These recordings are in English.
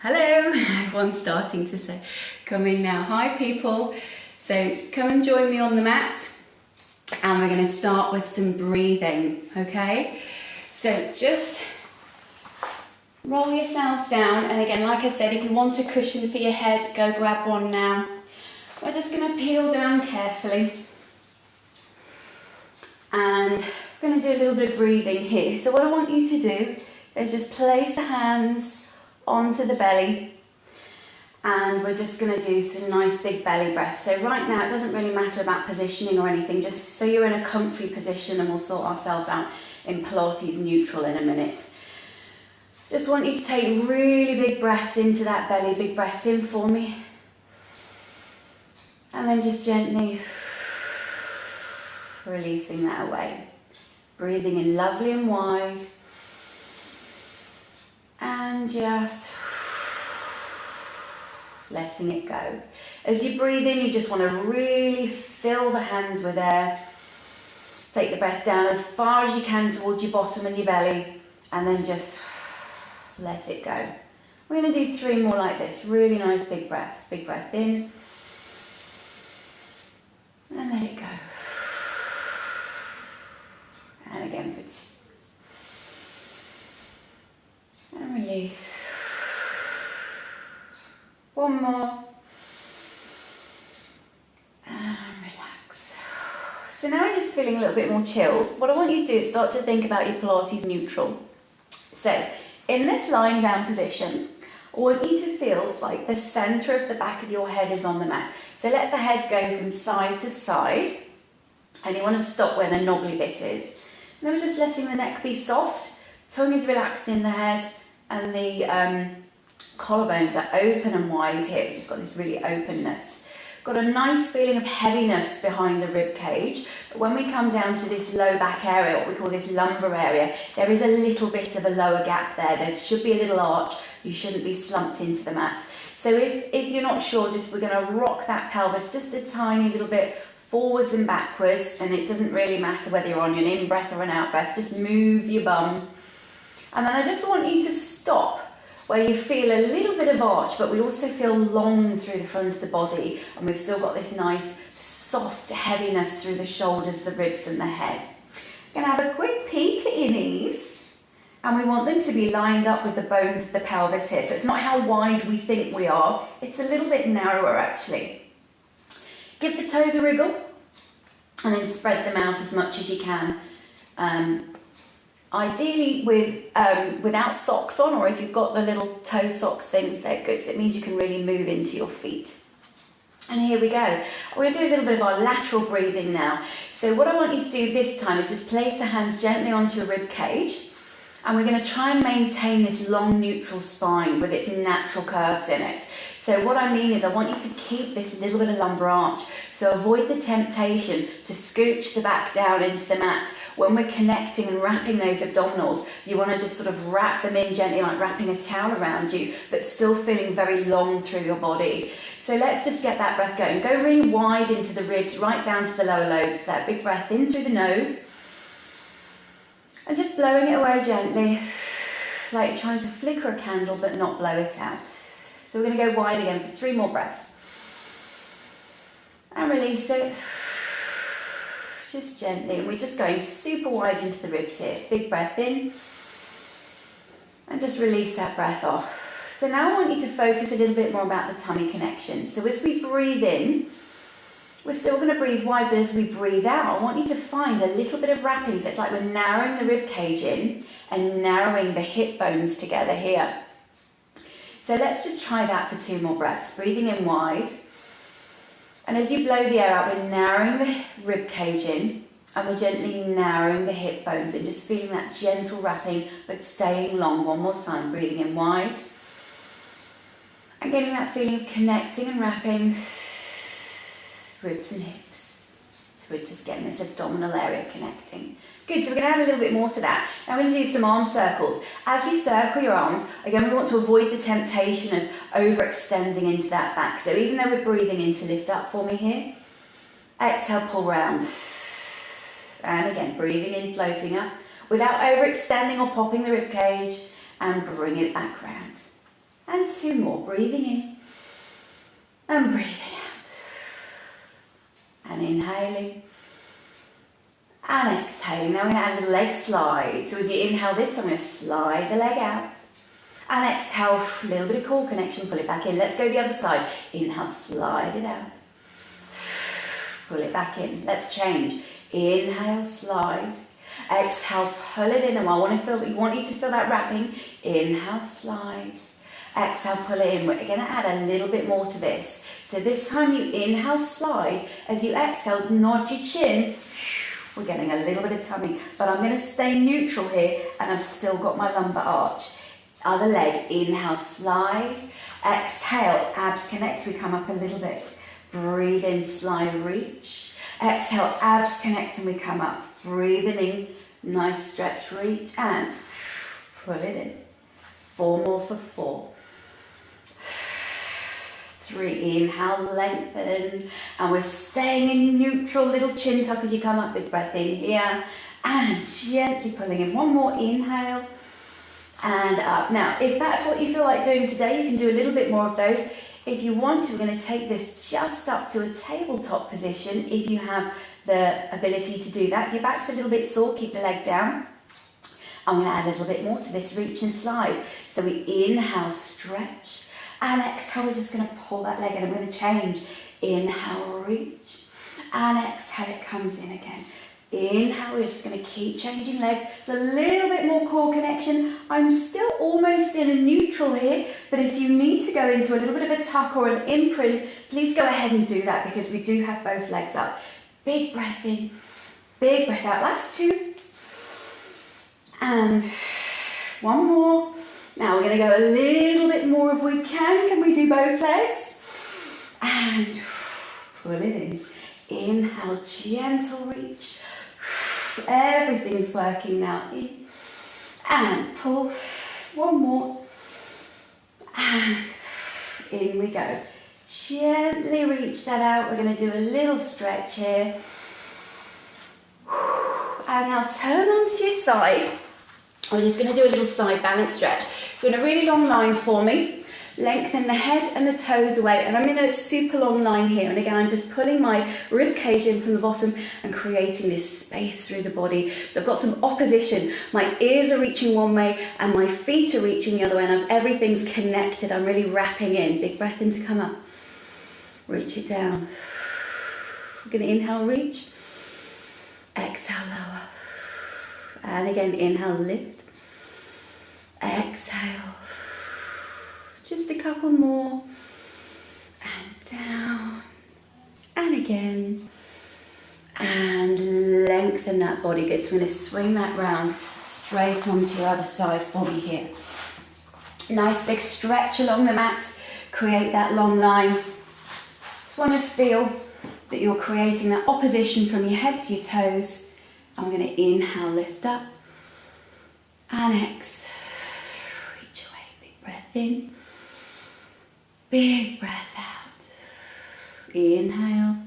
Hello, everyone's starting to say, come in now. Hi people, so come and join me on the mat and we're going to start with some breathing, okay? So just roll yourselves down, and again, like I said, if you want a cushion for your head, go grab one now. We're just going to peel down carefully and we're going to do a little bit of breathing here. So what I want you to do is just place the hands onto the belly, and we're just going to do some nice big belly breaths. So right now it doesn't really matter about positioning or anything, just so you're in a comfy position, and we'll sort ourselves out in Pilates neutral in a minute. Just want you to take really big breaths into that belly, big breaths in for me, and then just gently releasing that away. Breathing in lovely and wide. And just letting it go. As you breathe in, you just want to really fill the hands with air. Take the breath down as far as you can towards your bottom and your belly, and then just let it go. We're going to do 3 more like this. Really nice big breaths. Big breath in, and let it go. And again for 2. And release. 1 more. And relax. So now you're just feeling a little bit more chilled. What I want you to do is start to think about your Pilates neutral. So in this lying down position, I want you to feel like the centre of the back of your head is on the mat. So let the head go from side to side, and you want to stop where the knobbly bit is. And then we're just letting the neck be soft. Tongue is relaxed in the head, and the collarbones are open and wide here. We've just got this really openness. Got a nice feeling of heaviness behind the rib cage. But when we come down to this low back area, what we call this lumbar area, there is a little bit of a lower gap there. There should be a little arch. You shouldn't be slumped into the mat. So if you're not sure, we're going to rock that pelvis just a tiny little bit forwards and backwards, and it doesn't really matter whether you're on an in-breath or an out-breath. Just move your bum. And then I just want you to stop where you feel a little bit of arch, but we also feel long through the front of the body, and we've still got this nice soft heaviness through the shoulders, the ribs and the head. Going to have a quick peek at your knees, and we want them to be lined up with the bones of the pelvis here. So it's not how wide we think we are, it's a little bit narrower actually. Give the toes a wriggle, and then spread them out as much as you can. Ideally without socks on, or if you've got the little toe socks things, they're good. So it means you can really move into your feet. And here we go. We're going to do a little bit of our lateral breathing now. So what I want you to do this time is just place the hands gently onto your rib cage, and we're going to try and maintain this long neutral spine with its natural curves in it. So what I mean is I want you to keep this little bit of lumbar arch. So avoid the temptation to scooch the back down into the mat. When we're connecting and wrapping those abdominals, you want to just sort of wrap them in gently, like wrapping a towel around you, but still feeling very long through your body. So let's just get that breath going. Go really wide into the ribs, right down to the lower lobes. That big breath in through the nose. And just blowing it away gently, like you're trying to flicker a candle but not blow it out. So we're going to go wide again for 3 more breaths. And release it. Just gently. And we're just going super wide into the ribs here. Big breath in. And just release that breath off. So now I want you to focus a little bit more about the tummy connection. So as we breathe in, we're still going to breathe wide, but as we breathe out, I want you to find a little bit of wrapping. So it's like we're narrowing the rib cage in and narrowing the hip bones together here. So let's just try that for 2 more breaths. Breathing in wide. And as you blow the air out, we're narrowing the rib cage in, and we're gently narrowing the hip bones in, just feeling that gentle wrapping, but staying long. 1 more time. Breathing in wide. And getting that feeling of connecting and wrapping ribs and hips. So we're just getting this abdominal area connecting. Good, so we're going to add a little bit more to that. Now we're going to do some arm circles. As you circle your arms, again we want to avoid the temptation of overextending into that back. So even though we're breathing in, to lift up for me here. Exhale, pull round. And again, breathing in, floating up, without overextending or popping the rib cage, and bring it back round. And 2 more, breathing in and breathing out. And inhaling and exhaling. Now we're going to add a leg slide. So as you inhale this, I'm going to slide the leg out. And exhale, a little bit of core connection, pull it back in. Let's go the other side. Inhale, slide it out. Pull it back in. Let's change. Inhale, slide. Exhale, pull it in. And I want you to feel that wrapping. Inhale, slide. Exhale, pull it in. We're going to add a little bit more to this. So this time you inhale, slide. As you exhale, nod your chin. We're getting a little bit of tummy. But I'm going to stay neutral here and I've still got my lumbar arch. Other leg, inhale, slide. Exhale, abs connect. We come up a little bit. Breathe in, slide, reach. Exhale, abs connect and we come up. Breathing in, nice stretch, reach. And pull it in. 4 more for 4. 3, inhale, lengthen. And we're staying in neutral, little chin tuck as you come up. Big breath in here. And gently pulling in. 1 more, inhale. And up. Now, if that's what you feel like doing today, you can do a little bit more of those. If you want to, we're going to take this just up to a tabletop position if you have the ability to do that. Your back's a little bit sore, keep the leg down. I'm going to add a little bit more to this, reach and slide. So we inhale, stretch, and exhale, we're just going to pull that leg in. I'm going to change. Inhale, reach, and exhale, it comes in again. Inhale, we're just going to keep changing legs. It's a little bit more core connection. I'm still almost in a neutral here, but if you need to go into a little bit of a tuck or an imprint, please go ahead and do that because we do have both legs up. Big breath in, big breath out. Last 2. And 1 more. Now we're going to go a little bit more if we can. Can we do both legs? And pull it in. Inhale, gentle reach. Everything's working now. In and pull. 1 more. And in we go. Gently reach that out. We're going to do a little stretch here. And now turn onto your side. We're just going to do a little side balance stretch. So in a really long line for me. Lengthen the head and the toes away, and I'm in a super long line here, and again I'm just pulling my rib cage in from the bottom and creating this space through the body. So I've got some opposition. My ears are reaching one way and my feet are reaching the other way, and everything's connected. I'm really wrapping in. Big breath in to come up. Reach it down. We're going to inhale, reach. Exhale, lower. And again, inhale, lift. Exhale. Just a couple more, and down, and again, and lengthen that body. Good, so we're going to swing that round straight onto your other side for me here. Nice big stretch along the mat, create that long line. Just want to feel that you're creating that opposition from your head to your toes. I'm going to inhale, lift up, and exhale, reach away, big breath in. Big breath out. Inhale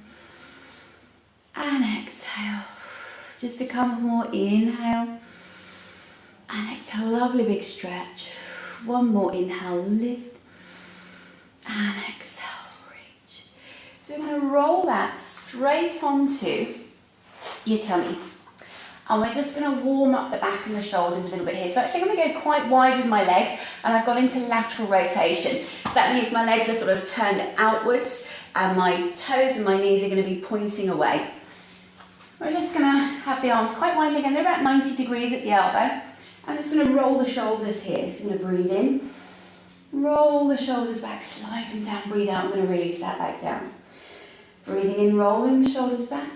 and exhale. Just a couple more. Inhale and exhale. Lovely big stretch. 1 more. Inhale, lift and exhale, reach. So we're going to roll that straight onto your tummy. And we're just going to warm up the back and the shoulders a little bit here. So actually I'm going to go quite wide with my legs, and I've got into lateral rotation. So that means my legs are sort of turned outwards and my toes and my knees are going to be pointing away. We're just going to have the arms quite wide again. They're about 90 degrees at the elbow. I'm just going to roll the shoulders here. So I'm going to breathe in, roll the shoulders back, slide them down, breathe out. I'm going to release that back down. Breathing in, rolling the shoulders back.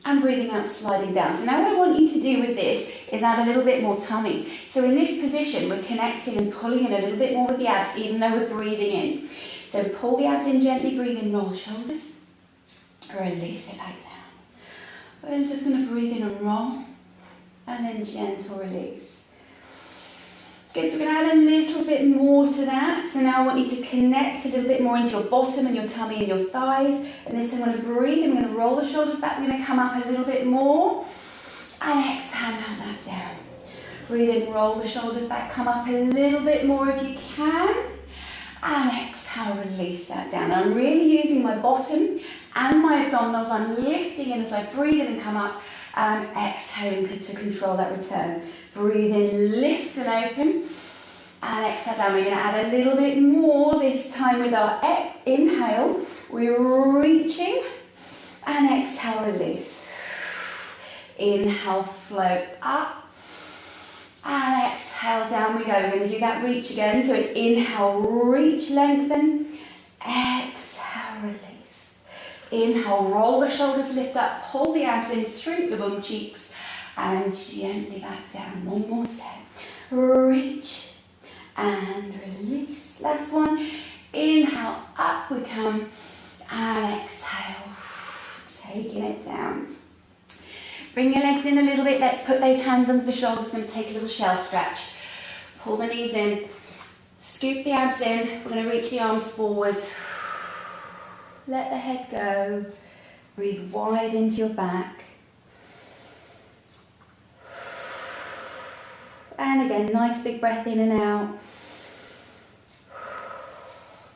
And breathing out, sliding down. So now what I want you to do with this is add a little bit more tummy. So in this position, we're connecting and pulling in a little bit more with the abs, even though we're breathing in. So pull the abs in gently, breathe in, roll shoulders, release it back down. We're just going to breathe in and roll, and then gentle release. Good, so we're going to add a little bit more to that. So now I want you to connect a little bit more into your bottom and your tummy and your thighs. And this time I'm going to breathe, I'm going to roll the shoulders back, we're going to come up a little bit more. And exhale, melt that down. Breathe in, roll the shoulders back, come up a little bit more if you can. And exhale, release that down. And I'm really using my bottom and my abdominals. I'm lifting in as I breathe in and come up, and exhaling to control that return. Breathe in, lift and open, and exhale down. We're going to add a little bit more this time with our inhale. We're reaching, and exhale, release. Inhale, float up, and exhale, down we go. We're going to do that reach again. So it's inhale, reach, lengthen, exhale, release. Inhale, roll the shoulders, lift up, pull the abs in, shrink the bum cheeks, and gently back down. One more set. Reach and release. Last one. Inhale, up we come, and exhale, taking it down. Bring your legs in a little bit. Let's put those hands under the shoulders. We're going to take a little shell stretch. Pull the knees in, scoop the abs in. We're going to reach the arms forward. Let the head go. Breathe wide into your back. And again, nice big breath in and out.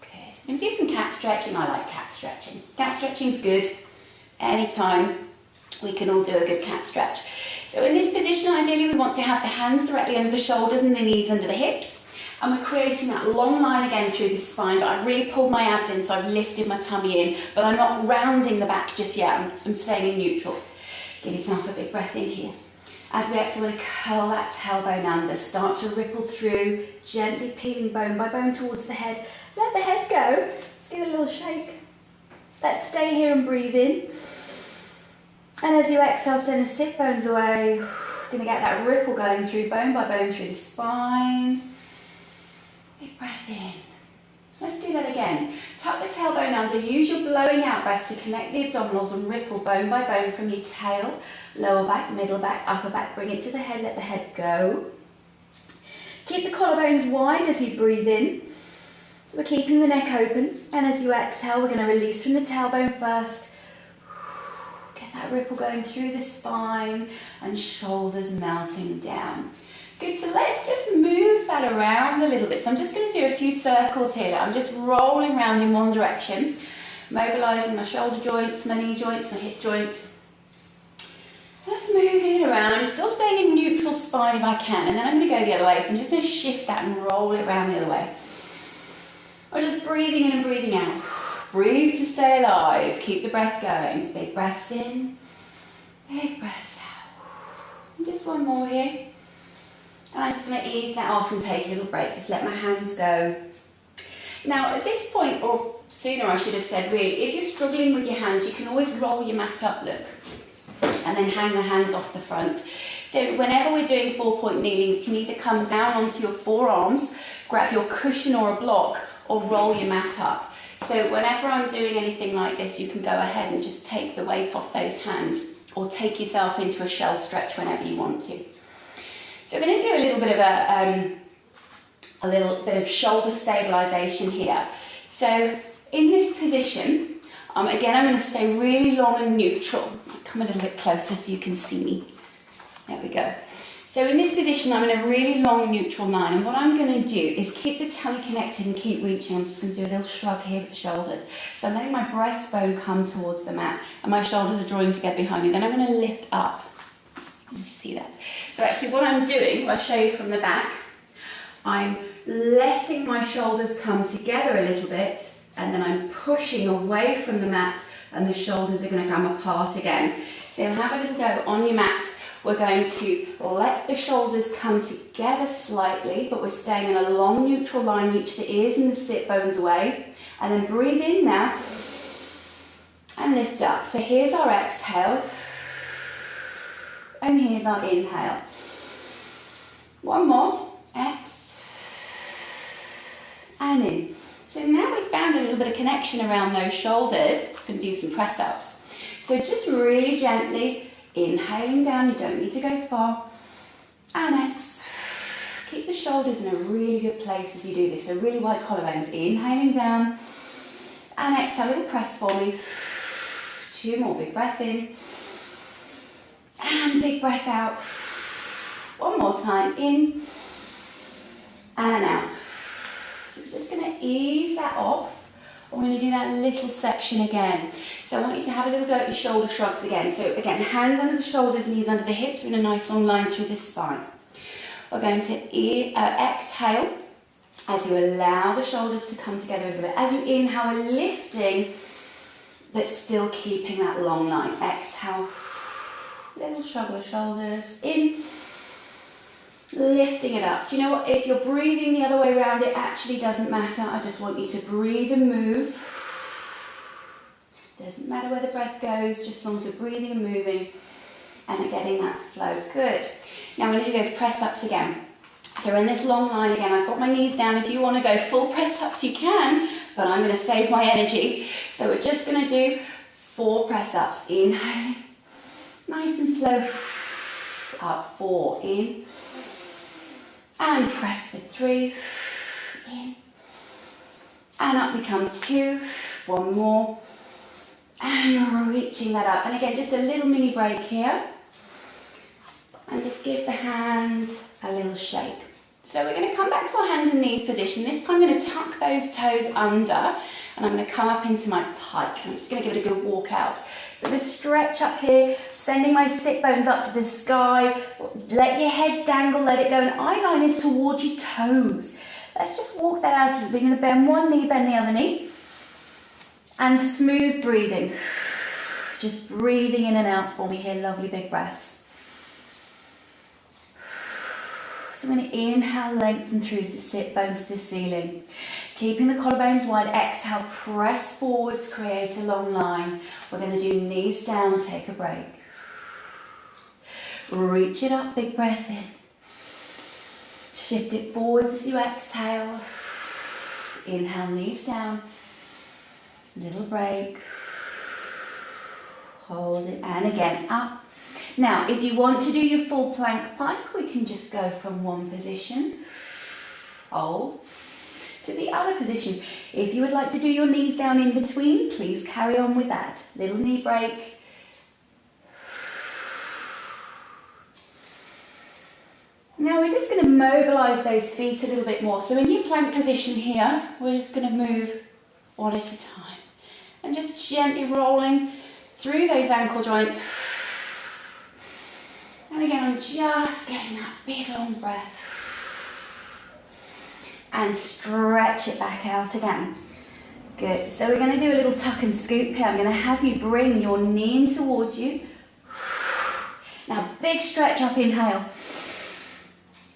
Good. And do some cat stretching. I like cat stretching. Cat stretching is good. Anytime we can all do a good cat stretch. So in this position, ideally, we want to have the hands directly under the shoulders and the knees under the hips. And we're creating that long line again through the spine, but I've really pulled my abs in, so I've lifted my tummy in, but I'm not rounding the back just yet. I'm staying in neutral. Give yourself a big breath in here. As we exhale, we're going to curl that tailbone under. Start to ripple through, gently peeling bone by bone towards the head. Let the head go. Let's give it a little shake. Let's stay here and breathe in. And as you exhale, send the sit bones away. We're going to get that ripple going through bone by bone through the spine. Big breath in. Let's do that again. Tuck the tailbone under. Use your blowing out breath to connect the abdominals and ripple bone by bone from your tail, lower back, middle back, upper back. Bring it to the head. Let the head go. Keep the collarbones wide as you breathe in. So we're keeping the neck open. And as you exhale, we're going to release from the tailbone first. Get that ripple going through the spine and shoulders melting down. Good, so let's just move that around a little bit. So I'm just going to do a few circles here. I'm just rolling around in one direction, mobilising my shoulder joints, my knee joints, my hip joints. Just moving it around. I'm still staying in neutral spine if I can, and then I'm going to go the other way. So I'm just going to shift that and roll it around the other way. Or just breathing in and breathing out. Breathe to stay alive. Keep the breath going. Big breaths in, big breaths out. Just one more here. And I'm just going to ease that off and take a little break. Just let my hands go. Now, at this point, or sooner I should have said really, if you're struggling with your hands, you can always roll your mat up, look, and then hang the hands off the front. So whenever we're doing 4-point kneeling, you can either come down onto your forearms, grab your cushion or a block, or roll your mat up. So whenever I'm doing anything like this, you can go ahead and just take the weight off those hands, or take yourself into a shell stretch whenever you want to. So we're going to do a little bit of shoulder stabilisation here. So in this position, again, I'm going to stay really long and neutral. I'll come a little bit closer so you can see me. There we go. So in this position, I'm in a really long neutral line, and what I'm going to do is keep the tummy connected and keep reaching. I'm just going to do a little shrug here with the shoulders. So I'm letting my breastbone come towards the mat, and my shoulders are drawing together behind me. Then I'm going to lift up. You see that? So actually what I'm doing, if I show you from the back, I'm letting my shoulders come together a little bit, and then I'm pushing away from the mat, and the shoulders are going to come apart again. So have a little go on your mat. We're going to let the shoulders come together slightly, but we're staying in a long neutral line. Reach the ears and the sit bones away, and then breathe in now and lift up. So here's our exhale. And here's our inhale. One more. X. And in. So now we've found a little bit of connection around those shoulders. We can do some press-ups. So just really gently inhaling down. You don't need to go far. And X. Keep the shoulders in a really good place as you do this. So really wide collarbones. Inhaling down. And exhale. A little press for me. 2 more. Big breath in. And big breath out. One more time, in and out. So we're just going to ease that off. We're going to do that little section again. So I want you to have a little go at your shoulder shrugs again. So again, hands under the shoulders, knees under the hips. We're in a nice long line through the spine. We're going to exhale as you allow the shoulders to come together a little bit. As you inhale, we're lifting, but still keeping that long line. Exhale, little shrug of the shoulders, in, lifting it up. Do you know what? If you're breathing the other way around, it actually doesn't matter. I just want you to breathe and move. Doesn't matter where the breath goes, just as long as we're breathing and moving and getting that flow. Good. Now I'm going to do those press ups again. So we're in this long line again. I've got my knees down. If you want to go full press ups, you can, but I'm going to save my energy. So we're just going to do 4 press ups. Inhaling, nice and slow. Up 4, in. And press for 3, in. And up we come 2, 1 more. And reaching that up. And again, just a little mini break here. And just give the hands a little shake. So we're going to come back to our hands and knees position. This time I'm going to tuck those toes under and I'm going to come up into my pike. I'm just going to give it a good walk out. So I'm going to stretch up here, sending my sit bones up to the sky. Let your head dangle, let it go. And eye line is towards your toes. Let's just walk that out a little bit. We're going to bend one knee, bend the other knee. And smooth breathing. Just breathing in and out for me here. Lovely big breaths. So I'm going to inhale, lengthen through the sit bones to the ceiling. Keeping the collarbones wide, exhale, press forwards, create a long line. We're going to do knees down, take a break. Reach it up, big breath in. Shift it forwards as you exhale. Inhale, knees down. Little break. Hold it, and again, up. Now, if you want to do your full plank pike, we can just go from one position, hold, to the other position. If you would like to do your knees down in between, please carry on with that. Little knee break. Now we're just going to mobilise those feet a little bit more. So in your plank position here, we're just going to move one at a time. And just gently rolling through those ankle joints. And again, I'm just getting that big long breath. And stretch it back out again. Good. So we're going to do a little tuck and scoop here. I'm going to have you bring your knee in towards you. Now, big stretch up, inhale.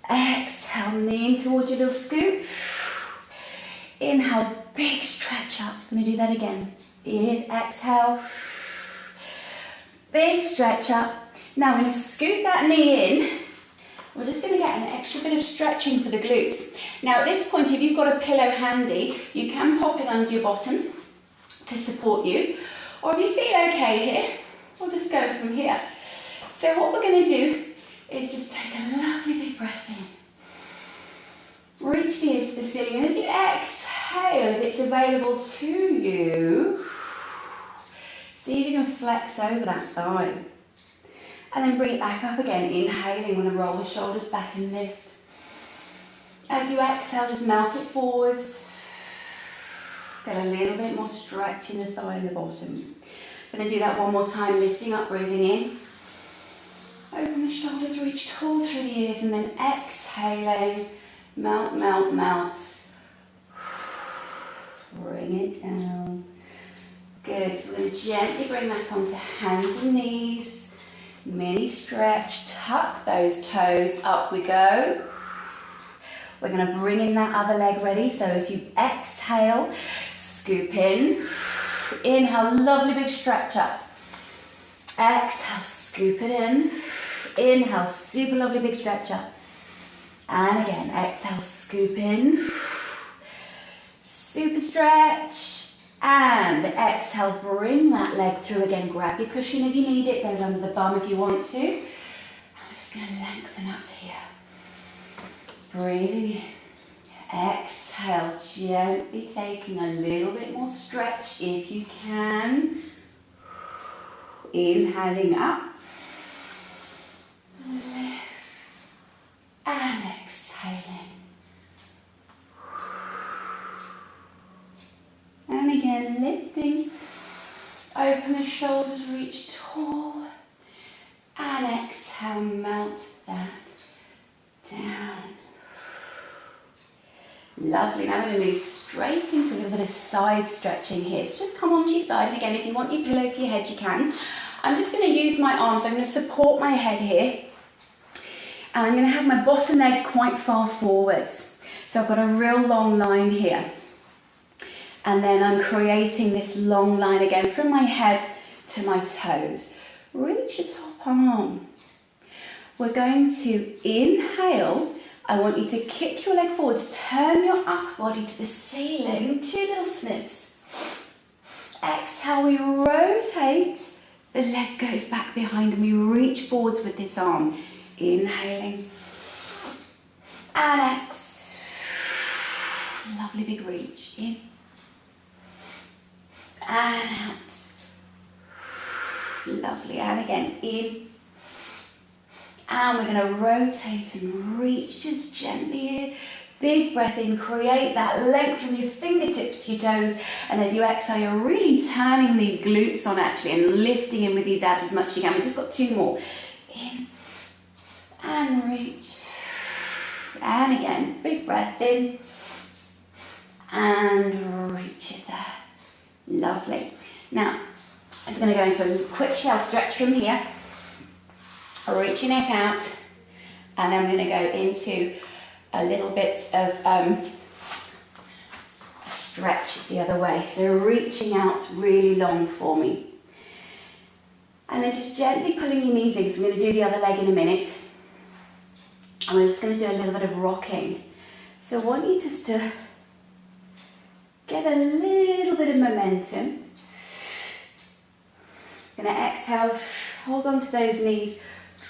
Exhale, knee in towards you, little scoop. Inhale, big stretch up. I'm going to do that again. In, exhale. Big stretch up. Now I'm going to scoot that knee in. We're just going to get an extra bit of stretching for the glutes. Now at this point, if you've got a pillow handy, you can pop it under your bottom to support you. Or if you feel okay here, we'll just go from here. So what we're going to do is just take a lovely big breath in. Reach the ears to the ceiling. And as you exhale, if it's available to you, see if you can flex over that thigh. And then bring it back up again, inhaling, we're going to roll the shoulders back and lift. As you exhale, just melt it forwards. Get a little bit more stretch in the thigh and the bottom. Going to do that one more time, lifting up, breathing in. Open the shoulders, reach tall through the ears, and then exhaling, melt, melt, melt. Bring it down. Good, so we're going to gently bring that onto hands and knees. Mini stretch, tuck those toes, up we go. We're going to bring in that other leg ready. So as you exhale, scoop in. Inhale, lovely big stretch up. Exhale, scoop it in. Inhale, super lovely big stretch up. And again, exhale, scoop in. Super stretch. And exhale, bring that leg through again. Grab your cushion if you need it. Goes under the bum if you want to. I'm just going to lengthen up here. Breathing in. Exhale, gently taking a little bit more stretch if you can. Inhaling up. Lift. And exhaling. then lifting. Open the shoulders, reach tall. And exhale, melt that down. Lovely. Now I'm going to move straight into a little bit of side stretching here. So just come onto your side. And again, if you want your pillow for your head, you can. I'm just going to use my arms. I'm going to support my head here. And I'm going to have my bottom leg quite far forwards. So I've got a real long line here. And then I'm creating this long line again from my head to my toes. Reach your top arm. We're going to inhale. I want you to kick your leg forwards, turn your upper body to the ceiling, 2 little sniffs. Exhale, we rotate, the leg goes back behind and we reach forwards with this arm. Inhaling and exhale. Lovely big reach, in and out. Lovely, and again, in. And we're going to rotate and reach just gently here. Big breath in, create that length from your fingertips to your toes. And as you exhale, you're really turning these glutes on actually and lifting in with these abs as much as you can. We've just got 2 more. In and reach. And again, big breath in. And reach it there. Lovely. Now, I'm just going to go into a quick shell stretch from here. Reaching it out, and I'm going to go into a little bit of a stretch the other way. So reaching out really long for me. And then just gently pulling your knees in, because I'm going to do the other leg in a minute. And we're just going to do a little bit of rocking. So I want you just to get a little bit of momentum. Going to exhale, hold on to those knees.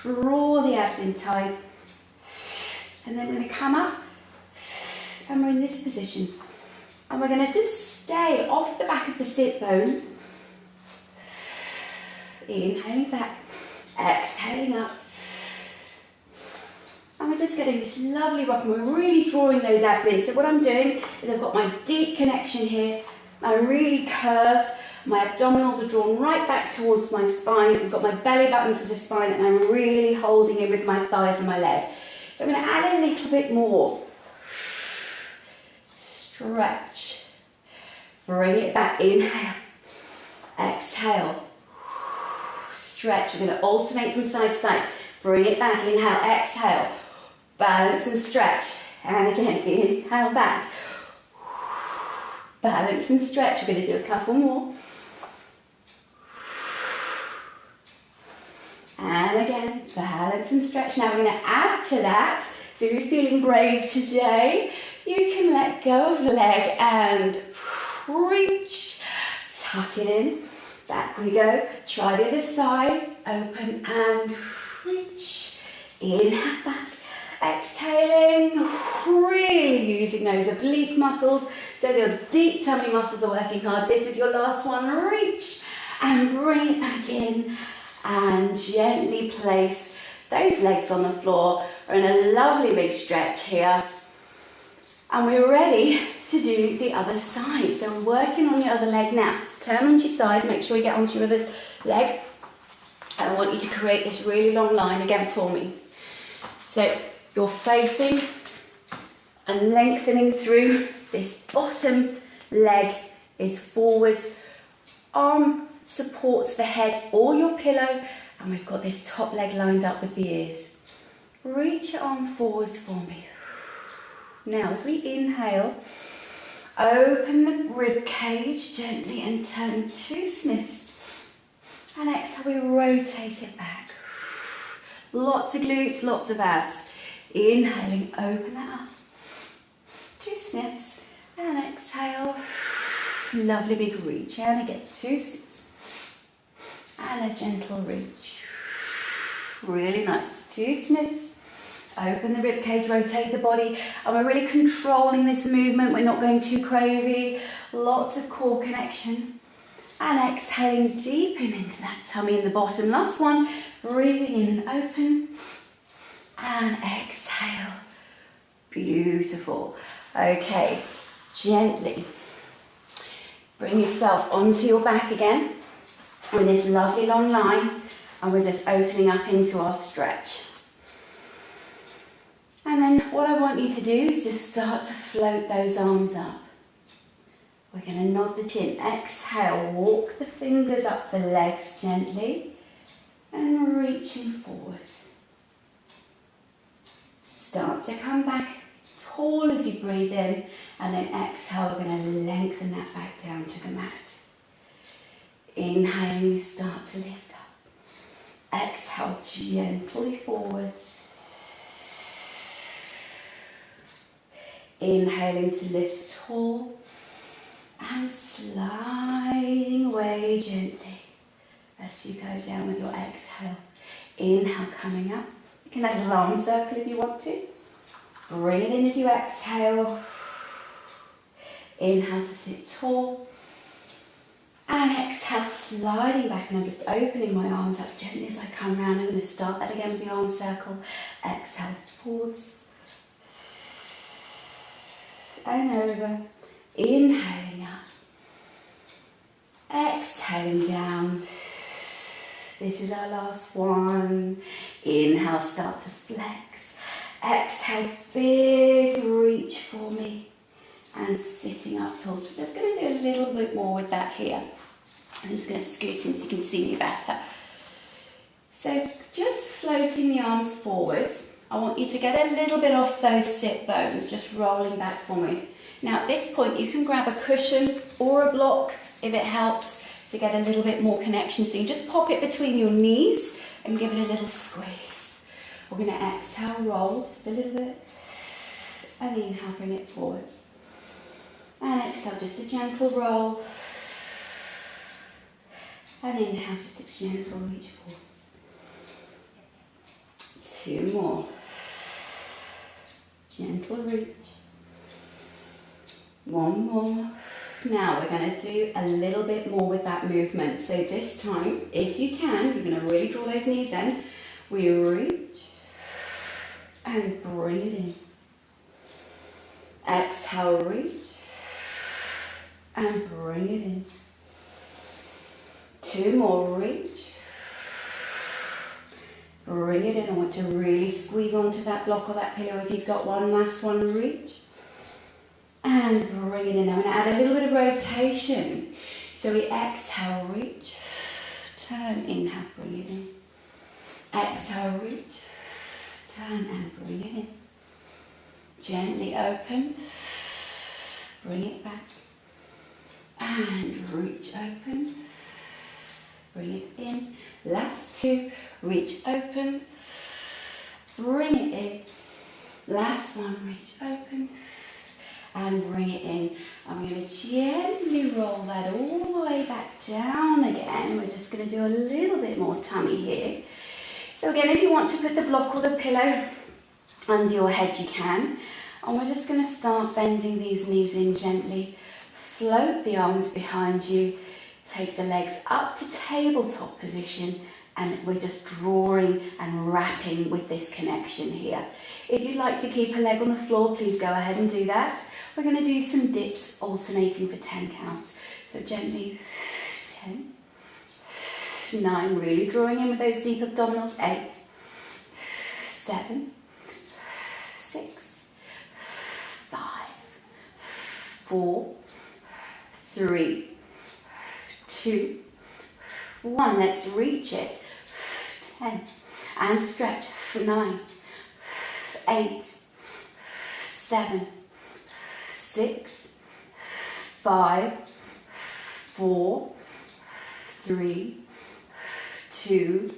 Draw the abs in tight, and then we're going to come up and we're in this position, and we're going to just stay off the back of the sit bones. Inhaling back, exhaling up, and we're just getting this lovely rock, and we're really drawing those abs in. So what I'm doing is I've got my deep connection here, I'm really curved. My abdominals are drawn right back towards my spine. I've got my belly button to the spine, and I'm really holding in with my thighs and my leg. So I'm going to add a little bit more. Stretch. Bring it back. Inhale. Exhale. Stretch. We're going to alternate from side to side. Bring it back. Inhale. Exhale. Balance and stretch. And again, inhale back. Balance and stretch. We're going to do a couple more. And again, balance and stretch. Now we're going to add to that. So if you're feeling brave today, you can let go of the leg and reach. Tuck it in. Back we go. Try the other side. Open and reach. Inhale back. Exhaling. Really using those oblique muscles. So your deep tummy muscles are working hard. This is your last one. Reach and bring it back in. And gently place those legs on the floor. We're in a lovely big stretch here. And we're ready to do the other side. So we're working on the other leg now. So turn onto your side, make sure you get onto your other leg. And I want you to create this really long line again for me. So you're facing and lengthening through. This bottom leg is forwards. Arm supports the head or your pillow, and we've got this top leg lined up with the ears. Reach your arm forwards for me. Now as we inhale, open the rib cage gently and turn 2 sniffs, and exhale, we rotate it back. Lots of glutes, lots of abs. Inhaling, open that up. 2 sniffs, and exhale. Lovely big reach, and again 2 sniffs. And a gentle reach. Really nice. 2 sniffs. Open the rib cage, rotate the body. And we're really controlling this movement. We're not going too crazy. Lots of core connection. And exhaling, deepen into that tummy in the bottom. Last one. Breathing in and open. And exhale. Beautiful. Okay. Gently Bring yourself onto your back again in this lovely long line, and we're just opening up into our stretch. And then what I want you to do is just start to float those arms up. We're going to nod the chin. Exhale, walk the fingers up the legs gently and reaching forwards. Start to come back tall as you breathe in, and then exhale, we're going to lengthen that back down to the mat. Inhaling, you start to lift up. Exhale, gently forwards. Inhaling to lift tall and sliding away gently as you go down with your exhale. Inhale, coming up. You can add a little arm circle if you want to. Bring it in as you exhale. Inhale to sit tall. And exhale, sliding back, and I'm just opening my arms up gently as I come round. I'm going to start that again with the arm circle. Exhale, forwards. And over, inhaling up, exhaling down. This is our last one. Inhale, start to flex. Exhale, big reach for me, and sitting up tall. So we're just going to do a little bit more with that here. I'm just going to scoot in so you can see me better. So just floating the arms forwards. I want you to get a little bit off those sit bones, just rolling back for me. Now at this point you can grab a cushion or a block if it helps to get a little bit more connection. So you just pop it between your knees and give it a little squeeze. We're going to exhale, roll just a little bit, and inhale, bring it forwards. And exhale, just a gentle roll. And inhale, just a gentle reach forwards. 2 more. Gentle reach. 1 more. Now we're going to do a little bit more with that movement. So this time, if you can, you're going to really draw those knees in. We reach and bring it in. Exhale, reach and bring it in. 2 more, reach. Bring it in. I want to really squeeze onto that block or that pillow if you've got one. Last one, reach. And bring it in. I'm going to add a little bit of rotation. So we exhale, reach. Turn, inhale, bring it in. Exhale, reach. Turn and bring it in. Gently open. Bring it back. And reach, open. Bring it in. Last 2. Reach, open. Bring it in. Last one, reach, open. And bring it in. I'm going to gently roll that all the way back down again. We're just going to do a little bit more tummy here. So again, if you want to put the block or the pillow under your head, you can. And we're just going to start bending these knees in gently. Float the arms behind you. Take the legs up to tabletop position. And we're just drawing and wrapping with this connection here. If you'd like to keep a leg on the floor, please go ahead and do that. We're going to do some dips alternating for 10 counts. So gently, 10, 9, really drawing in with those deep abdominals, 8, 7, 6, 5, 4, 3, 2, 1. Let's reach it. 10. And stretch. 9, 8, 7, 6, 5, 4, 3, 2,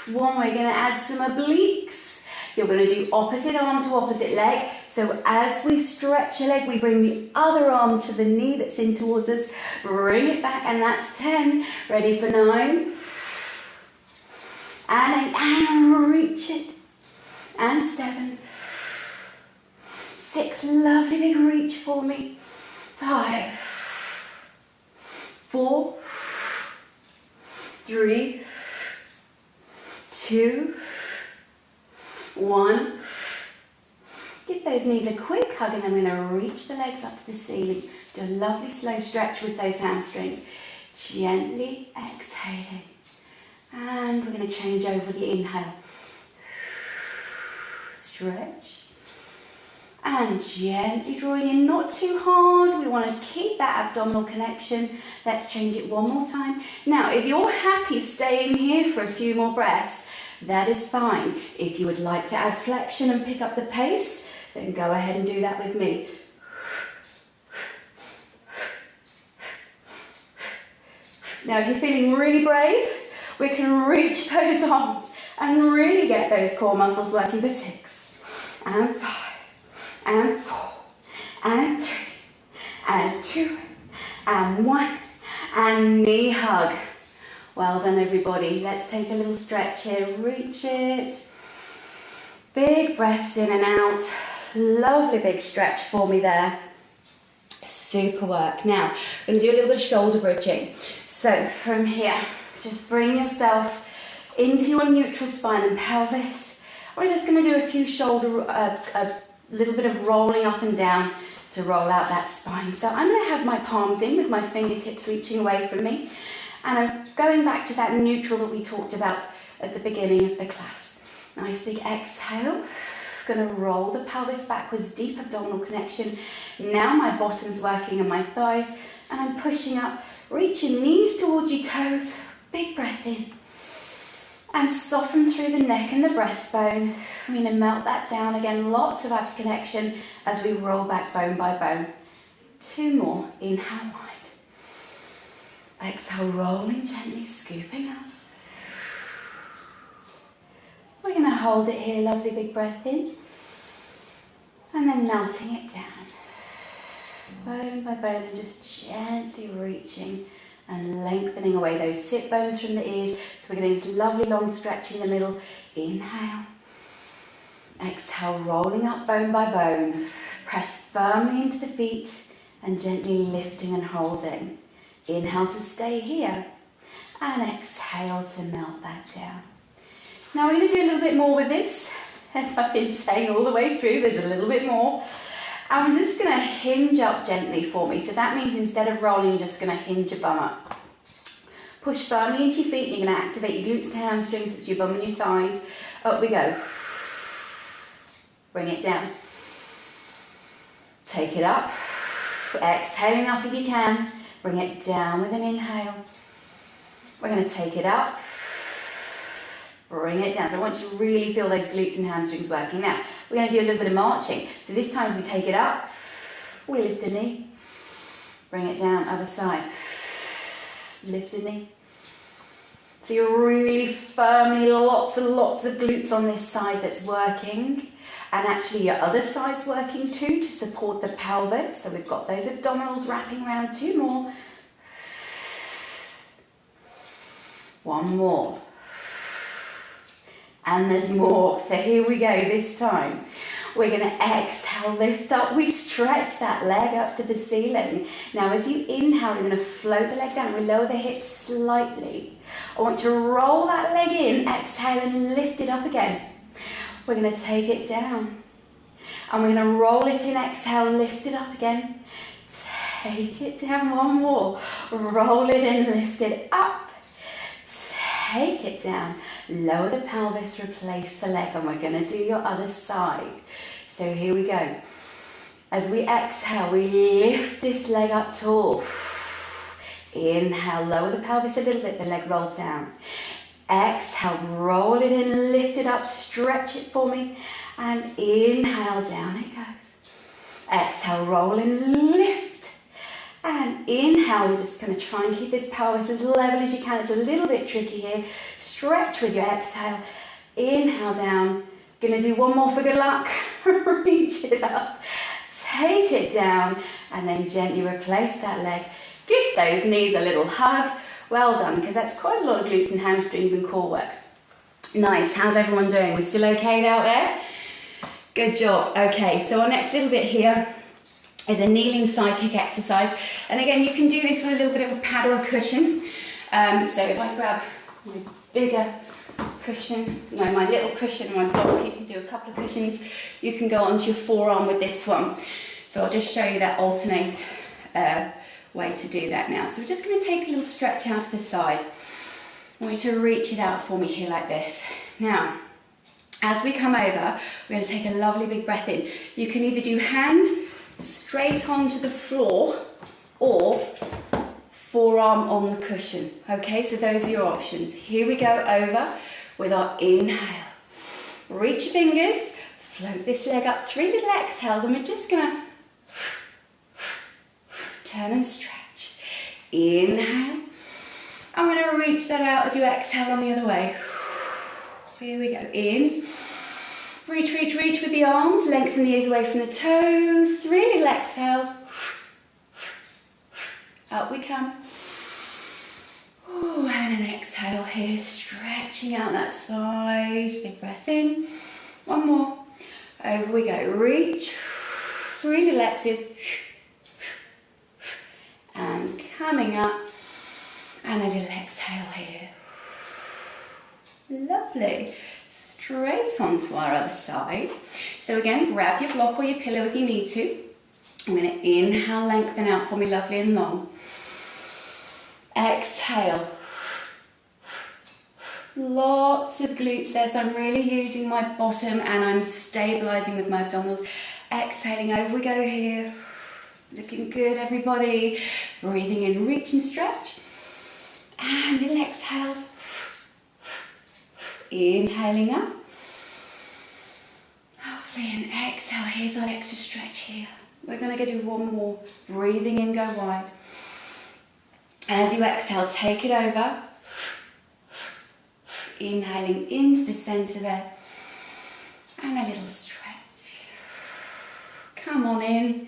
1. We're going to add some obliques. You're going to do opposite arm to opposite leg. So as we stretch a leg, we bring the other arm to the knee that's in towards us. Bring it back, and that's 10. Ready for 9. And reach it. And 7. 6. Lovely big reach for me. 5. 4. 3. 2. 1. Give those knees a quick hug, and then we're going to reach the legs up to the ceiling. Do a lovely slow stretch with those hamstrings. Gently exhaling. And we're going to change over the inhale. Stretch. And gently drawing in, not too hard. We want to keep that abdominal connection. Let's change it one more time. Now, if you're happy staying here for a few more breaths, that is fine. If you would like to add flexion and pick up the pace, then go ahead and do that with me. Now, if you're feeling really brave, we can reach those arms and really get those core muscles working for 6 and 5 and 4 and 3 and 2 and 1 and knee hug. Well done, everybody. Let's take a little stretch here. Reach it. Big breaths in and out. Lovely big stretch for me there. Super work. Now, we're going to do a little bit of shoulder bridging. So from here, just bring yourself into your neutral spine and pelvis. We're just going to do a few shoulder, a little bit of rolling up and down to roll out that spine. So I'm going to have my palms in with my fingertips reaching away from me. And I'm going back to that neutral that we talked about at the beginning of the class. Nice big exhale. Going to roll the pelvis backwards, deep abdominal connection. Now my bottom's working and my thighs. And I'm pushing up, reaching knees towards your toes. Big breath in. And soften through the neck and the breastbone. I'm going to melt that down again. Lots of abs connection as we roll back bone by bone. 2 more. Inhale wide. Exhale, rolling gently, scooping up. We're going to hold it here, lovely big breath in. And then melting it down. Bone by bone, and just gently reaching and lengthening away those sit bones from the ears. So we're getting this lovely long stretch in the middle. Inhale. Exhale, rolling up bone by bone. Press firmly into the feet and gently lifting and holding. Inhale to stay here, and exhale to melt that down. Now we're going to do a little bit more with this. As I've been saying all the way through, there's a little bit more. I'm just going to hinge up gently for me. So that means instead of rolling, you're just going to hinge your bum up. Push firmly into your feet, and you're going to activate your glutes and hamstrings. It's your bum and your thighs. Up we go. Bring it down. Take it up. Exhaling up if you can. Bring it down with an inhale. We're going to take it up. Bring it down. So I want you to really feel those glutes and hamstrings working. Now, we're going to do a little bit of marching. So this time as we take it up, we lift a knee. Bring it down, other side. Lift a knee. So you're really firmly, lots and lots of glutes on this side that's working. And actually your other side's working too to support the pelvis. So we've got those abdominals wrapping around. 2 more. 1 more. And there's more. So here we go this time. We're going to exhale, lift up. We stretch that leg up to the ceiling. Now as you inhale, you're going to float the leg down. We lower the hips slightly. I want you to roll that leg in, exhale and lift it up again. We're going to take it down. And we're going to roll it in, exhale, lift it up again. Take it down, 1 more. Roll it in, lift it up. Take it down. Lower the pelvis, replace the leg, and we're going to do your other side. So here we go. As we exhale, we lift this leg up tall. Inhale, lower the pelvis a little bit, the leg rolls down. Exhale, roll it in, lift it up, stretch it for me, and inhale, down it goes. Exhale, roll in, lift, and inhale. We're just going to try and keep this pelvis as level as you can. It's a little bit tricky here. Stretch with your exhale, inhale down. Going to do 1 more for good luck. Reach it up, take it down, and then gently replace that leg. Give those knees a little hug. Well done, because that's quite a lot of glutes and hamstrings and core work. Nice. How's everyone doing? We still okay out there? Good job. Okay, so our next little bit here is a kneeling side kick exercise. And again, you can do this with a little bit of a pad or a cushion. So if I grab my bigger cushion, no, my little cushion and my block. You can do a couple of cushions. You can go onto your forearm with this one. So I'll just show you that alternate way to do that now. So we're just going to take a little stretch out to the side. I want you to reach it out for me here like this. Now, as we come over, we're going to take a lovely big breath in. You can either do hand straight onto the floor or forearm on the cushion. Okay, so those are your options. Here we go over with our inhale. Reach your fingers, float this leg up, 3 little exhales, and we're just going to turn and stretch. Inhale. I'm going to reach that out as you exhale on the other way. Here we go. In. Reach, reach, reach with the arms. Lengthen the ears away from the toes. 3 little exhales. Up we come. Ooh, and an exhale here. Stretching out that side. Big breath in. One more. Over we go. Reach. 3 little exhales. And coming up. And a little exhale here. Lovely. Straight onto our other side. So again, grab your block or your pillow if you need to. I'm going to inhale, lengthen out for me, lovely and long. Exhale. Lots of glutes there, so I'm really using my bottom and I'm stabilising with my abdominals. Exhaling, over we go here. Looking good, everybody. Breathing in, reach and stretch. And little exhales. Inhaling up. Lovely, and exhale. Here's our extra stretch here. We're going to do one more. Breathing in, go wide. As you exhale, take it over. Inhaling into the centre there. And a little stretch. Come on in.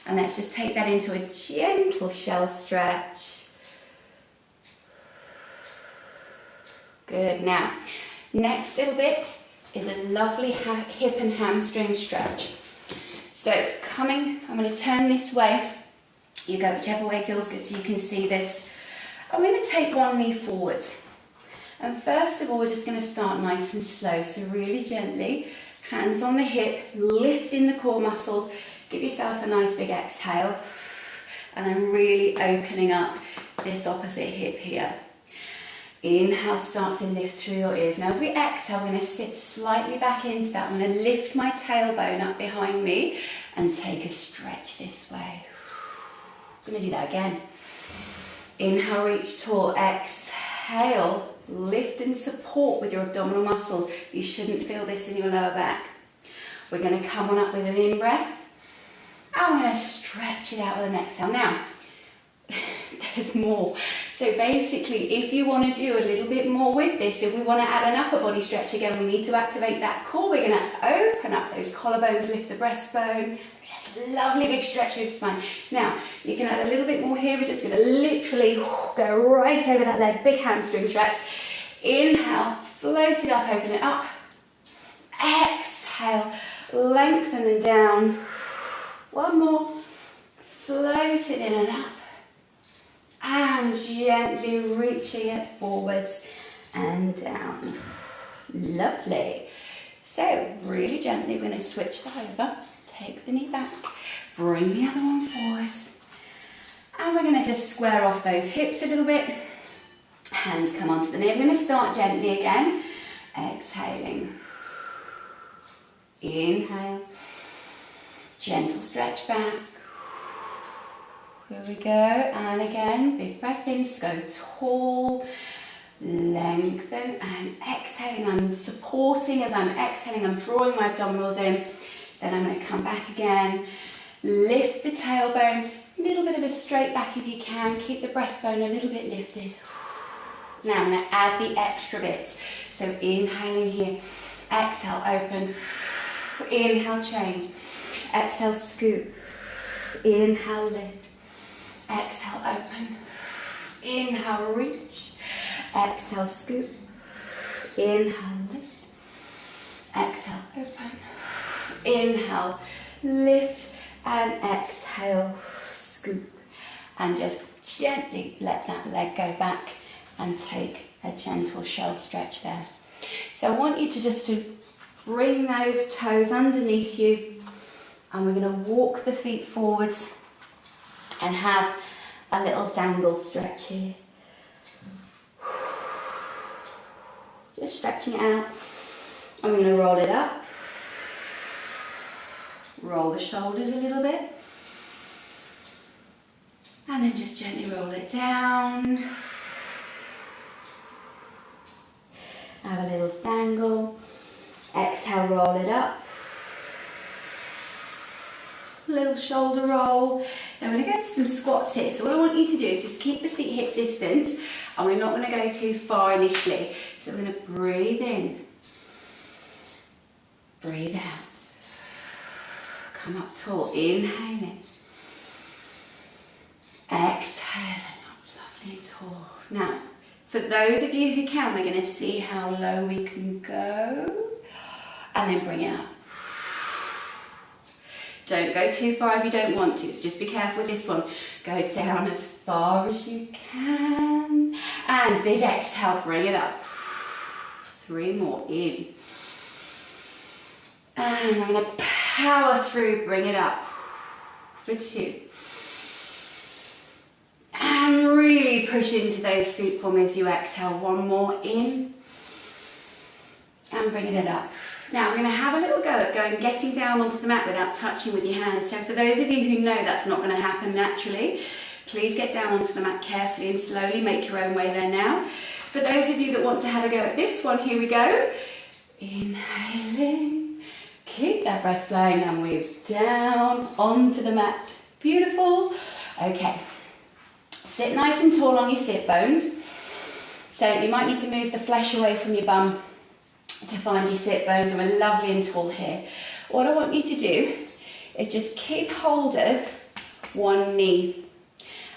And let's just take that into a gentle shell stretch. Good. Now, next little bit is a lovely hip and hamstring stretch. So I'm going to turn this way. You go whichever way feels good so you can see this. I'm going to take one knee forward. And first of all, we're just going to start nice and slow. So really gently, hands on the hip, lifting the core muscles. Give yourself a nice big exhale. And then really opening up this opposite hip here. Inhale, start to lift through your ears. Now as we exhale, we're going to sit slightly back into that. I'm going to lift my tailbone up behind me and take a stretch this way. I'm going to do that again. Inhale, reach tall. Exhale, lift and support with your abdominal muscles. You shouldn't feel this in your lower back. We're going to come on up with an in-breath. And we're going to stretch it out with an exhale. Now, there's more. So basically, if you want to do a little bit more with this, if we want to add an upper body stretch again, we need to activate that core. We're going to open up those collarbones, lift the breastbone. Yes, lovely big stretch through the spine. Now, you can add a little bit more here. We're just going to literally go right over that leg, big hamstring stretch. Inhale, float it up, open it up. Exhale, lengthen and down. One more. Float it in and up. And gently reaching it forwards and down. Lovely. So really gently we're going to switch that over. Take the knee back. Bring the other one forwards. And we're going to just square off those hips a little bit. Hands come onto the knee. We're going to start gently again. Exhaling. Inhale. Gentle stretch back. Here we go, and again, big breath in, go tall, lengthen, and exhaling. I'm supporting as I'm exhaling, I'm drawing my abdominals in. Then I'm going to come back again, lift the tailbone, a little bit of a straight back if you can, keep the breastbone a little bit lifted. Now I'm going to add the extra bits. So inhaling here, exhale, open, inhale, change, exhale, scoop, inhale, lift. Exhale, open. Inhale, reach. Exhale, scoop. Inhale, lift. Exhale, open. Inhale, lift. And exhale, scoop. And just gently let that leg go back and take a gentle shell stretch there. So I want you to just bring those toes underneath you, and we're going to walk the feet forwards and have a little dangle stretch here. Just stretching it out. I'm going to roll it up. Roll the shoulders a little bit. And then just gently roll it down. Have a little dangle. Exhale, roll it up. Little shoulder roll. Then we're going to go into some squats here. So what I want you to do is just keep the feet hip distance, and we're not going to go too far initially. So we're going to breathe in. Breathe out. Come up tall. Inhaling. Exhale. Up lovely and tall. Now, for those of you who can, we're going to see how low we can go. And then bring it up. Don't go too far if you don't want to, so just be careful with this one. Go down as far as you can. And big exhale, bring it up. 3 more, in. And we're going to power through, bring it up. For 2. And really push into those feet for me as you exhale. 1 more, in. And bringing it up. Now we're going to have a little go at getting down onto the mat without touching with your hands. So for those of you who know that's not going to happen naturally, please get down onto the mat carefully and slowly. Make your own way there now. For those of you that want to have a go at this one, here we go. Inhaling. Keep that breath flowing and move down onto the mat. Beautiful. Okay. Sit nice and tall on your sit bones. So you might need to move the flesh away from your bum to find your sit bones, and we're lovely and tall here. What I want you to do is just keep hold of one knee,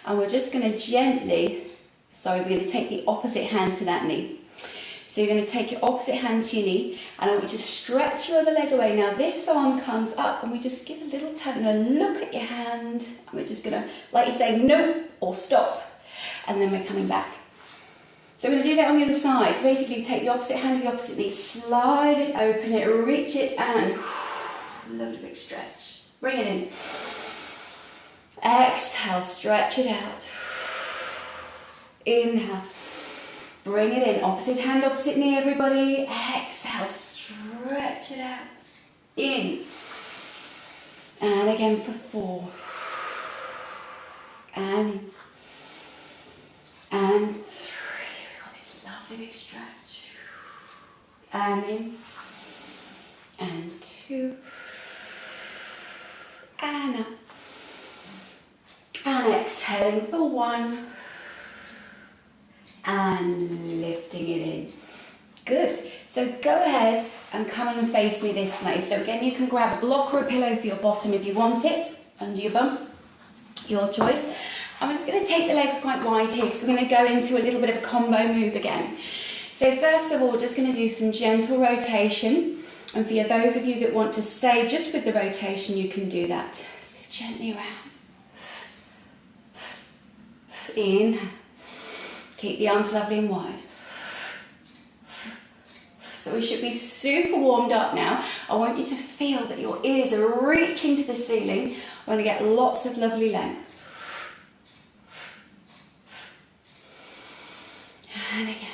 and we're just going to gently, we're going to take the opposite hand to that knee. So you're going to take your opposite hand to your knee, and I want you to stretch your other leg away. Now this arm comes up, and we just give a little tap, and look at your hand, and we're just going to, like you say, no or stop, and then we're coming back. So we're going to do that on the other side. So basically you take the opposite hand to the opposite knee, slide it, open it, reach it, and lovely big stretch. Bring it in. Exhale, stretch it out. Inhale. Bring it in. Opposite hand, opposite knee, everybody. Exhale, stretch it out. In. And again for 4. And in. And 3. Lovely big stretch. And in. And 2. And up. And exhaling for 1. And lifting it in. Good. So go ahead and come and face me this way. So again, you can grab a block or a pillow for your bottom if you want it, under your bum. Your choice. I'm just going to take the legs quite wide here because we're going to go into a little bit of a combo move again. So first of all, we're just going to do some gentle rotation. And for those of you that want to stay just with the rotation, you can do that. So gently around. In. Keep the arms lovely and wide. So we should be super warmed up now. I want you to feel that your ears are reaching to the ceiling. We're going to get lots of lovely length. And again.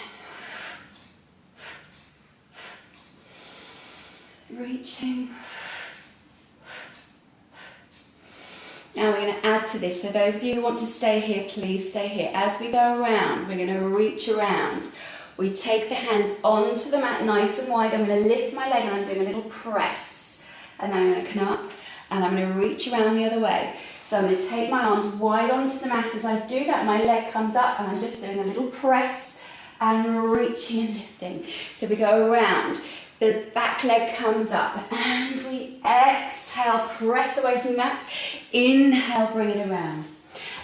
Reaching. Now we're going to add to this. So those of you who want to stay here, please stay here. As we go around, we're going to reach around. We take the hands onto the mat nice and wide. I'm going to lift my leg and I'm doing a little press. And then I'm going to come up and I'm going to reach around the other way. So I'm going to take my arms wide onto the mat. As I do that, my leg comes up and I'm just doing a little press. And reaching and lifting. So we go around, the back leg comes up and we exhale, press away from the mat. Inhale, bring it around.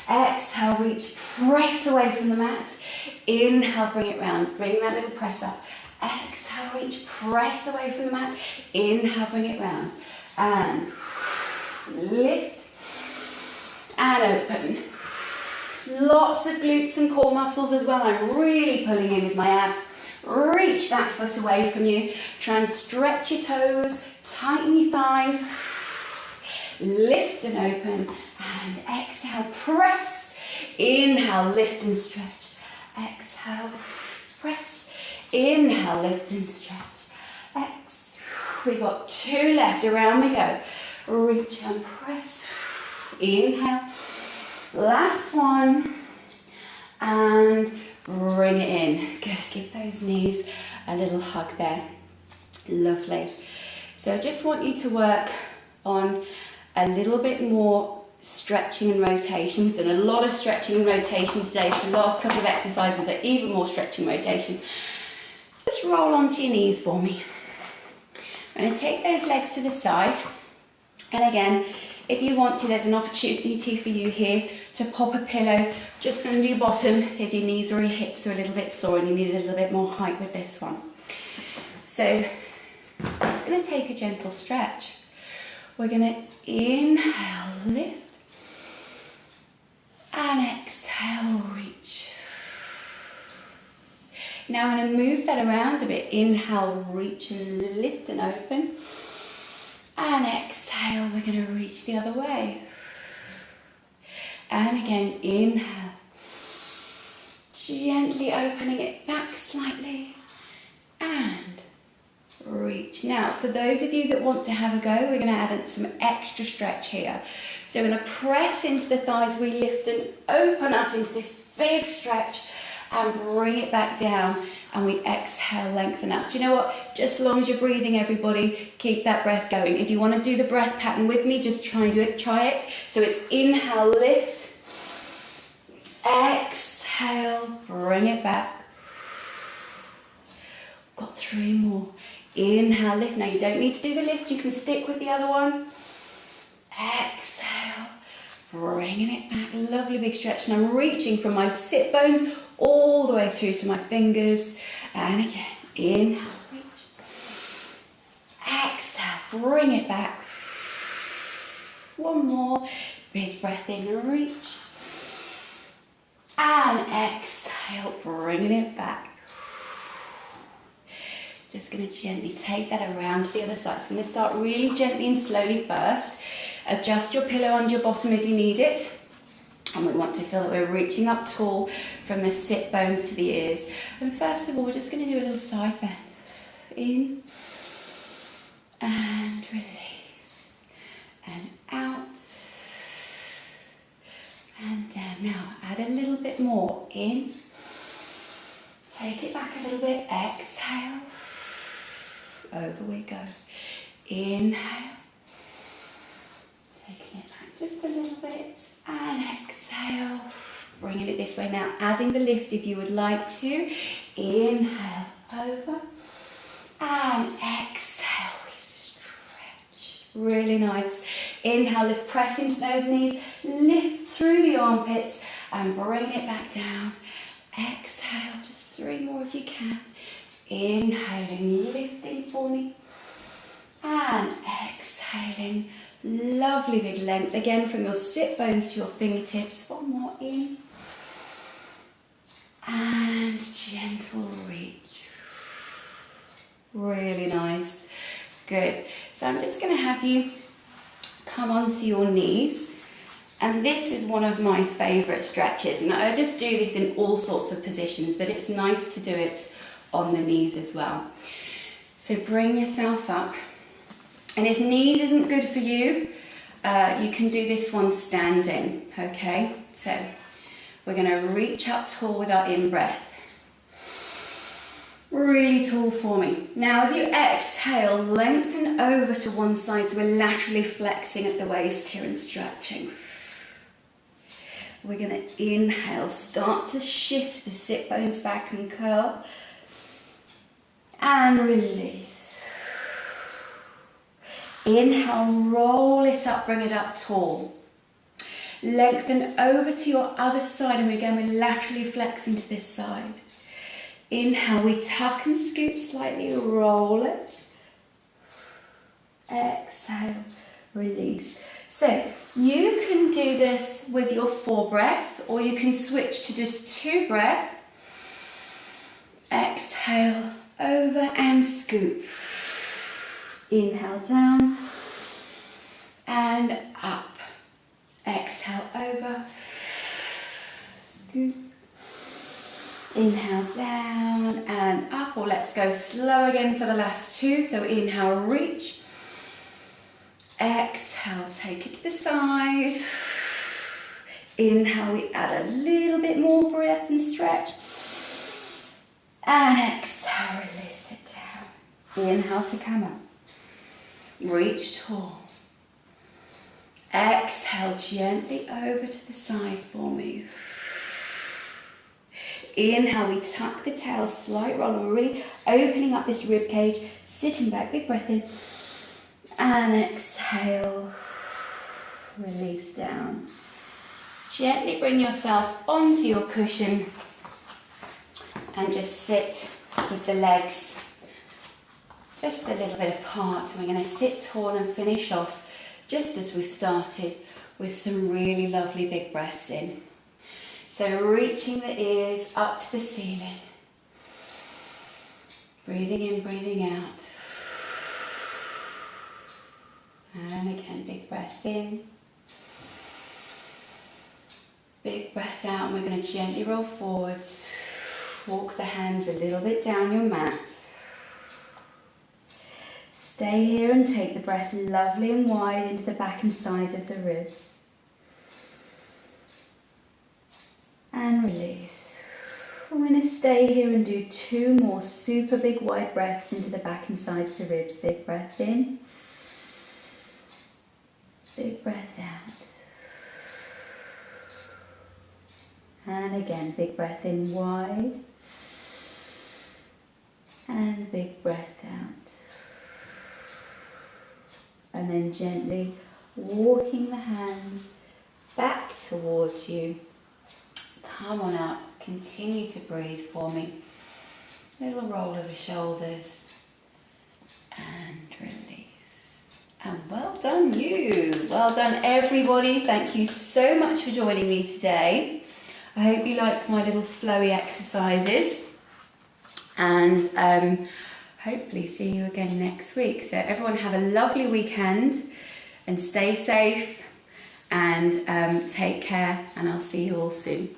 Exhale, reach, press away from the mat. Inhale, bring it round. Bring that little press up. Exhale, reach, press away from the mat. Inhale, bring it round. And lift and open. Lots of glutes and core muscles as well. I'm really pulling in with my abs. reach that foot away from you. Try and stretch your toes, tighten your thighs, lift and open, and exhale, press. Inhale, lift and stretch. Exhale, press. Inhale, lift and stretch. We got 2 left, around we go. Reach and press. Inhale. Last one. And bring it in. Good, give those knees a little hug there. Lovely. So I just want you to work on a little bit more stretching and rotation. We've done a lot of stretching and rotation today, so the last couple of exercises are even more stretching and rotation. Just roll onto your knees for me. I'm going to take those legs to the side, and again, if you want to, there's an opportunity for you here to pop a pillow just under your bottom if your knees or your hips are a little bit sore and you need a little bit more height with this one. So I'm just going to take a gentle stretch. We're going to inhale, lift, and exhale, reach. Now I'm going to move that around a bit. Inhale, reach and lift and open. And exhale, we're going to reach the other way. And again, inhale. Gently opening it back slightly. And reach. Now, for those of you that want to have a go, we're going to add some extra stretch here. So we're going to press into the thighs. We lift and open up into this big stretch. And bring it back down, and we exhale, lengthen up. Do you know what? Just as long as you're breathing, everybody, keep that breath going. If you want to do the breath pattern with me, just try it. So it's inhale, lift, exhale, bring it back. Got 3 more. Inhale, lift. Now you don't need to do the lift, you can stick with the other one. Exhale, bringing it back. Lovely big stretch. And I'm reaching from my sit bones all the way through to my fingers. And again, inhale, reach. Exhale, bring it back. 1 more. Big breath in and reach. And exhale, bringing it back. Just going to gently take that around to the other side. So I'm going to start really gently and slowly first. Adjust your pillow under your bottom if you need it. And we want to feel that we're reaching up tall from the sit bones to the ears. And first of all, we're just going to do a little side bend. In and release. And out. And down. Now, add a little bit more. In. Take it back a little bit. Exhale. Over we go. Inhale. Taking it back just a little bit. And exhale, bringing it this way. Now adding the lift if you would like to. Inhale, over. And exhale, we stretch. Really nice. Inhale, lift, press into those knees. Lift through the armpits and bring it back down. Exhale, just 3 more if you can. Inhaling, lifting for me. And exhaling. Lovely big length again from your sit bones to your fingertips. 1 more in. And gentle reach. Really nice. Good. So I'm just going to have you come onto your knees. And this is one of my favourite stretches. And I just do this in all sorts of positions, but it's nice to do it on the knees as well. So bring yourself up. And if knees isn't good for you, you can do this one standing, okay? So we're going to reach up tall with our in-breath. Really tall for me. Now as you exhale, lengthen over to one side, so we're laterally flexing at the waist here and stretching. We're going to inhale, start to shift the sit bones back and curl. And release. Inhale, roll it up, bring it up tall. Lengthen over to your other side, and again we're laterally flexing to this side. Inhale, we tuck and scoop slightly, roll it. Exhale, release. So you can do this with your 4 breath, or you can switch to just 2 breath. exhale, over and scoop. Inhale down and up. Exhale over, scoop. Inhale down and up, or let's go slow again for the last two. So inhale, reach. Exhale, take it to the side. Inhale, we add a little bit more breath and stretch. And exhale, release it down. Inhale to come up. Reach tall. Exhale gently over to the side for me. Inhale, we tuck the tail, slight roll, and we're really opening up this rib cage, sitting back, big breath in. And exhale, release down. Gently bring yourself onto your cushion and just sit with the legs just a little bit apart. And we're going to sit tall and finish off just as we've started with some really lovely big breaths in. So reaching the ears up to the ceiling. Breathing in, breathing out. And again, big breath in. Big breath out, and we're going to gently roll forwards. Walk the hands a little bit down your mat. Stay here and take the breath lovely and wide into the back and sides of the ribs. And release. We're going to stay here and do two more super big wide breaths into the back and sides of the ribs. Big breath in. Big breath out. And again, big breath in wide. And big breath out. And then gently walking the hands back towards you. Come on up, continue to breathe for me. Little roll of the shoulders and release. And well done you. Well done everybody. Thank you so much for joining me today. I hope you liked my little flowy exercises, and hopefully see you again next week. So everyone have a lovely weekend and stay safe and take care, and I'll see you all soon.